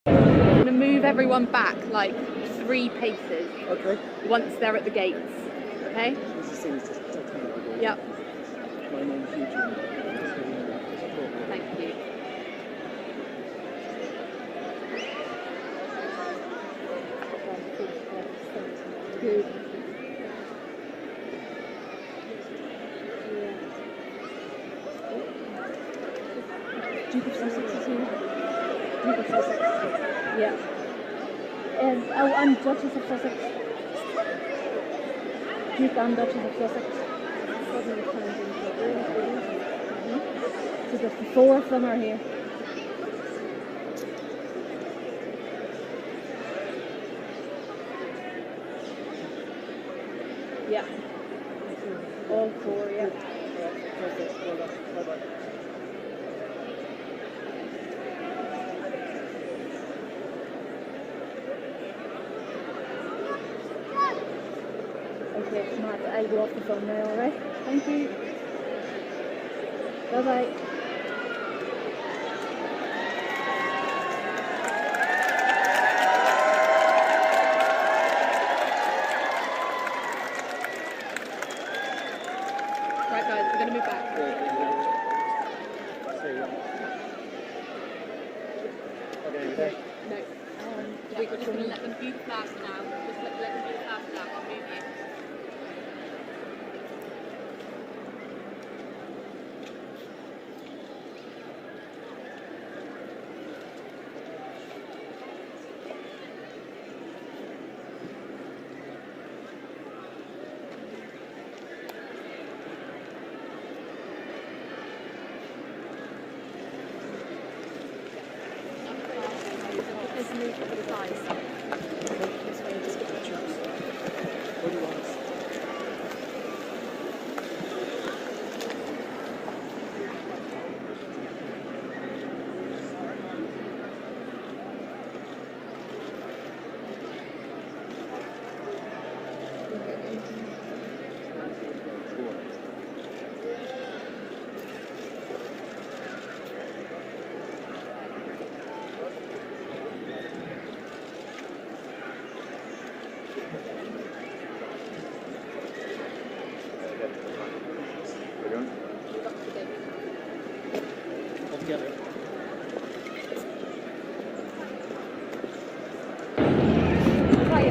I'm going to move everyone back like 3 paces. Okay. Once they're at the gates. Okay? Yep. My name's Eugene. Thank you. Good. Duke of Sussex is here. Duke of Sussex. Yeah. I'm Duchess of Sussex. Duke and Duchess of Sussex. So the 4 of them are here. Yeah. All 4, yeah. Perfect. Well done. Bye-bye. Okay, Matt, I'll go off the phone now, alright? Thank you. Bye-bye. Right guys, we're going to move back. Okay. No. We're just going to let them view the flags now. Just let them view the flags now. I'll move you. Just move to the sides. This way, just get pictures. What do you want? Together. Stand by.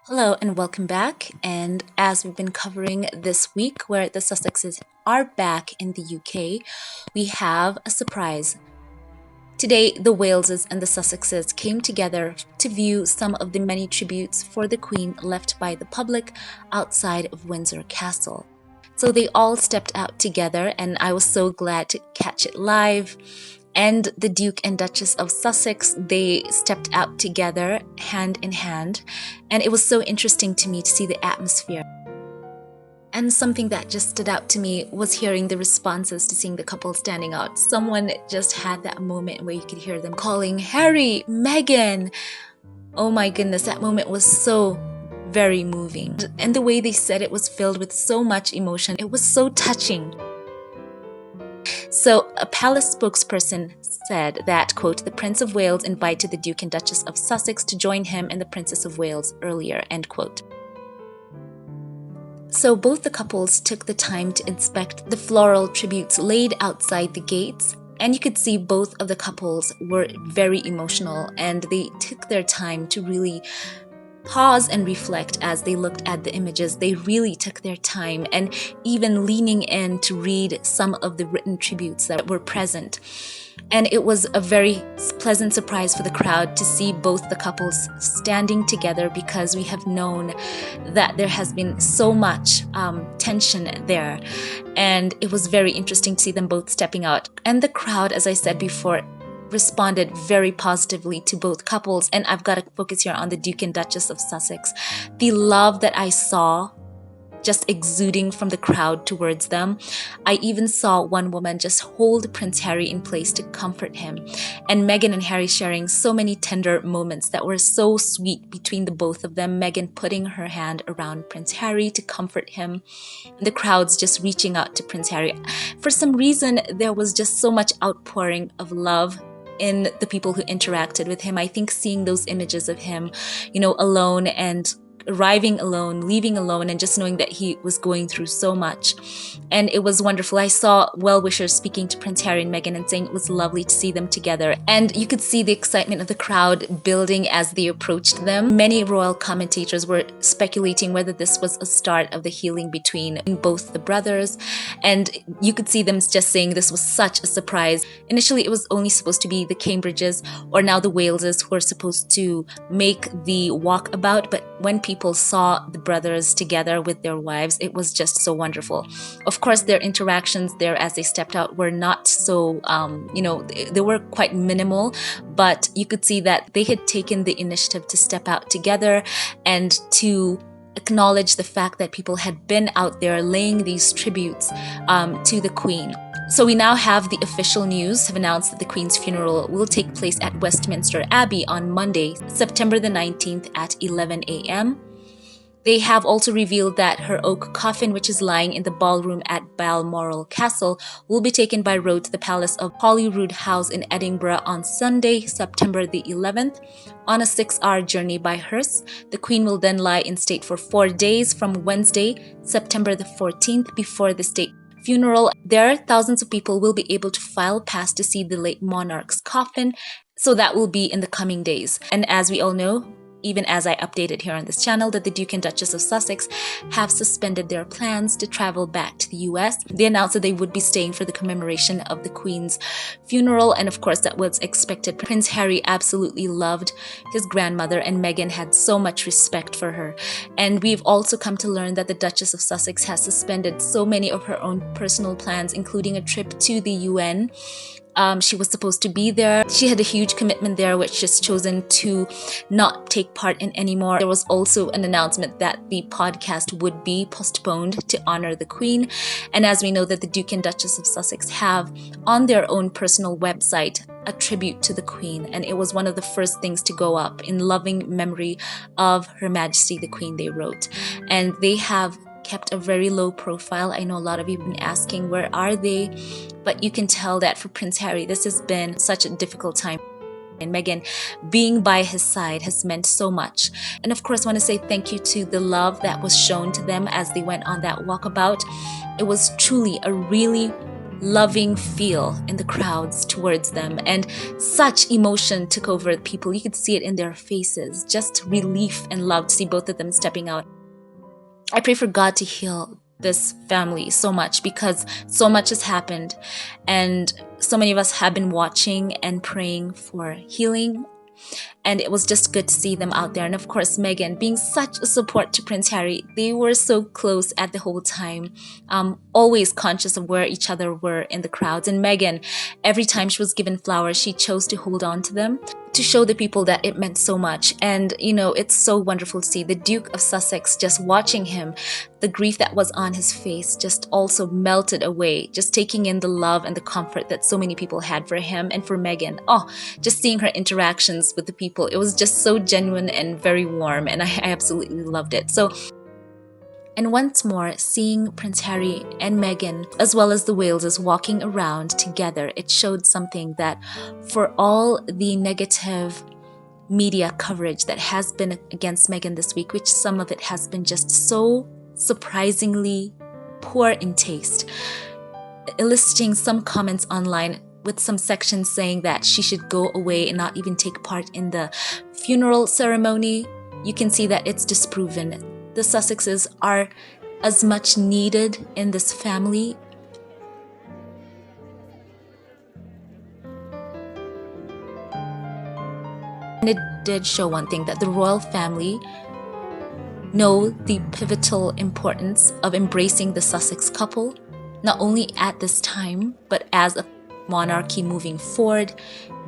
Hello and welcome back. And as we've been covering this week where the Sussexes are back in the UK, we have a surprise. Today, the Waleses and the Sussexes came together to view some of the many tributes for the Queen left by the public outside of Windsor Castle. So they all stepped out together, and I was so glad to catch it live. And the Duke and Duchess of Sussex, they stepped out together hand in hand, and it was so interesting to me to see the atmosphere. And something that just stood out to me was hearing the responses to seeing the couple standing out. Someone just had that moment where you could hear them calling, "Harry, Meghan!" Oh my goodness, that moment was so very moving. And the way they said it was filled with so much emotion. It was so touching. So a palace spokesperson said that, quote, "The Prince of Wales invited the Duke and Duchess of Sussex to join him and the Princess of Wales earlier," end quote. So both the couples took the time to inspect the floral tributes laid outside the gates, and you could see both of the couples were very emotional, and they took their time to really pause and reflect as they looked at the images. They really took their time, and even leaning in to read some of the written tributes that were present. And it was a very pleasant surprise for the crowd to see both the couples standing together, because we have known that there has been so much tension there. And it was very interesting to see them both stepping out. And the crowd, as I said before, responded very positively to both couples. And I've got to focus here on the Duke and Duchess of Sussex. The love that I saw just exuding from the crowd towards them. I even saw one woman just hold Prince Harry in place to comfort him, and Meghan and Harry sharing so many tender moments that were so sweet between the both of them. Meghan putting her hand around Prince Harry to comfort him, the crowds just reaching out to Prince Harry. For some reason, there was just so much outpouring of love in the people who interacted with him. I think seeing those images of him, alone and arriving alone, leaving alone, and just knowing that he was going through so much. And it was wonderful. I saw well-wishers speaking to Prince Harry and Meghan and saying it was lovely to see them together. And you could see the excitement of the crowd building as they approached them. Many royal commentators were speculating whether this was a start of the healing between both the brothers. And you could see them just saying this was such a surprise. Initially, it was only supposed to be the Cambridges or now the Waleses who were supposed to make the walkabout. But when people saw the brothers together with their wives, it was just so wonderful. Of course, their interactions there as they stepped out were not so, they were quite minimal, but you could see that they had taken the initiative to step out together and to acknowledge the fact that people had been out there laying these tributes to the Queen. So we now have the official news have announced that the Queen's funeral will take place at Westminster Abbey on Monday, September the 19th at 11 a.m. They have also revealed that her oak coffin, which is lying in the ballroom at Balmoral Castle, will be taken by road to the Palace of Holyrood House in Edinburgh on Sunday, September the 11th. On a 6-hour journey by hearse, the Queen will then lie in state for 4 days from Wednesday, September the 14th, before the state funeral. There, thousands of people will be able to file past to see the late monarch's coffin, so that will be in the coming days. And as we all know, even as I updated here on this channel, that the Duke and Duchess of Sussex have suspended their plans to travel back to the US. They announced that they would be staying for the commemoration of the Queen's funeral, and of course that was expected. Prince Harry absolutely loved his grandmother, and Meghan had so much respect for her. And we've also come to learn that the Duchess of Sussex has suspended so many of her own personal plans, including a trip to the UN. She was supposed to be there. She had a huge commitment there, which she's chosen to not take part in anymore. There was also an announcement that the podcast would be postponed to honor the Queen. And as we know that the Duke and Duchess of Sussex have on their own personal website a tribute to the Queen, and it was one of the first things to go up in loving memory of Her Majesty the Queen, they wrote. And they have kept a very low profile. I know a lot of you have been asking, where are they? But you can tell that for Prince Harry, this has been such a difficult time. And Meghan being by his side has meant so much. And of course, I want to say thank you to the love that was shown to them as they went on that walkabout. It was truly a really loving feel in the crowds towards them, and such emotion took over people. You could see it in their faces, just relief and love to see both of them stepping out. I pray for God to heal this family so much, because so much has happened and so many of us have been watching and praying for healing. And it was just good to see them out there. And of course, Meghan being such a support to Prince Harry. They were so close at the whole time, always conscious of where each other were in the crowds. And Meghan, every time she was given flowers, she chose to hold on to them to show the people that it meant so much. And, it's so wonderful to see the Duke of Sussex, just watching him, the grief that was on his face just also melted away, just taking in the love and the comfort that so many people had for him and for Meghan. Oh, just seeing her interactions with the people, it was just so genuine and very warm, and I absolutely loved it. And once more, seeing Prince Harry and Meghan, as well as the Waleses, walking around together, it showed something that for all the negative media coverage that has been against Meghan this week, which some of it has been just so surprisingly poor in taste, eliciting some comments online with some sections saying that she should go away and not even take part in the funeral ceremony, you can see that it's disproven. The Sussexes are as much needed in this family. And it did show one thing, that the royal family know the pivotal importance of embracing the Sussex couple, not only at this time, but as a monarchy moving forward.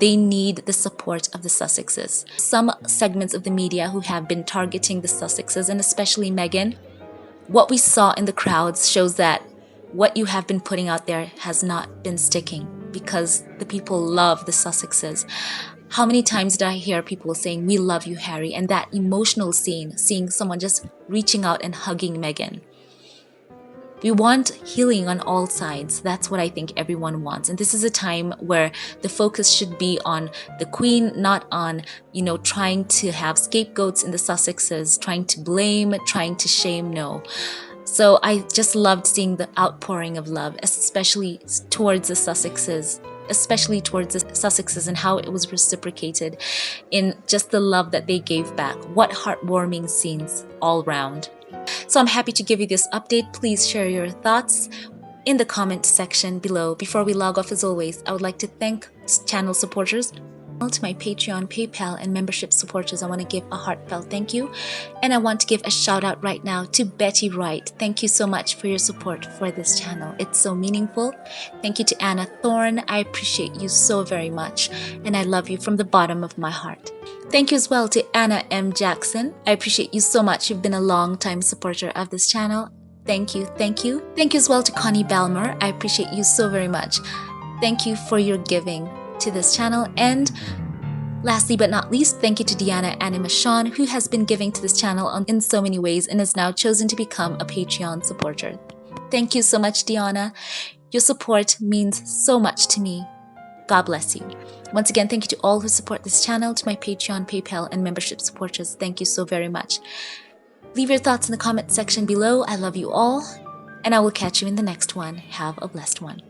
They need the support of the Sussexes. Some segments of the media who have been targeting the Sussexes, and especially Meghan, what we saw in the crowds shows that what you have been putting out there has not been sticking, because the people love the Sussexes. How many times did I hear people saying, "We love you, Harry," and that emotional scene, seeing someone just reaching out and hugging Meghan. We want healing on all sides. That's what I think everyone wants. And this is a time where the focus should be on the Queen, not on, trying to have scapegoats in the Sussexes, trying to blame, trying to shame. No. So I just loved seeing the outpouring of love, especially towards the Sussexes. And how it was reciprocated in just the love that they gave back. What heartwarming scenes all round. So I'm happy to give you this update. Please share your thoughts in the comment section below. Before we log off, as always, I would like to thank channel supporters. To my Patreon, PayPal, and membership supporters, I want to give a heartfelt thank you. And I want to give a shout out right now to Betty Wright. Thank you so much for your support for this channel. It's so meaningful. Thank you to Anna Thorne. I appreciate you so very much, and I love you from the bottom of my heart. Thank you as well to Anna M. Jackson. I appreciate you so much. You've been a long-time supporter of this channel. Thank you, thank you. Thank you as well to Connie Balmer. I appreciate you so very much. Thank you for your giving to this channel. And lastly but not least, thank you to Deanna Animashawn, who has been giving to this channel in so many ways and has now chosen to become a Patreon supporter. Thank you so much, Deanna. Your support means so much to me. God bless you. Once again, thank you to all who support this channel, to my Patreon, PayPal, and membership supporters. Thank you so very much. Leave your thoughts in the comment section below. I love you all, and I will catch you in the next one. Have a blessed one.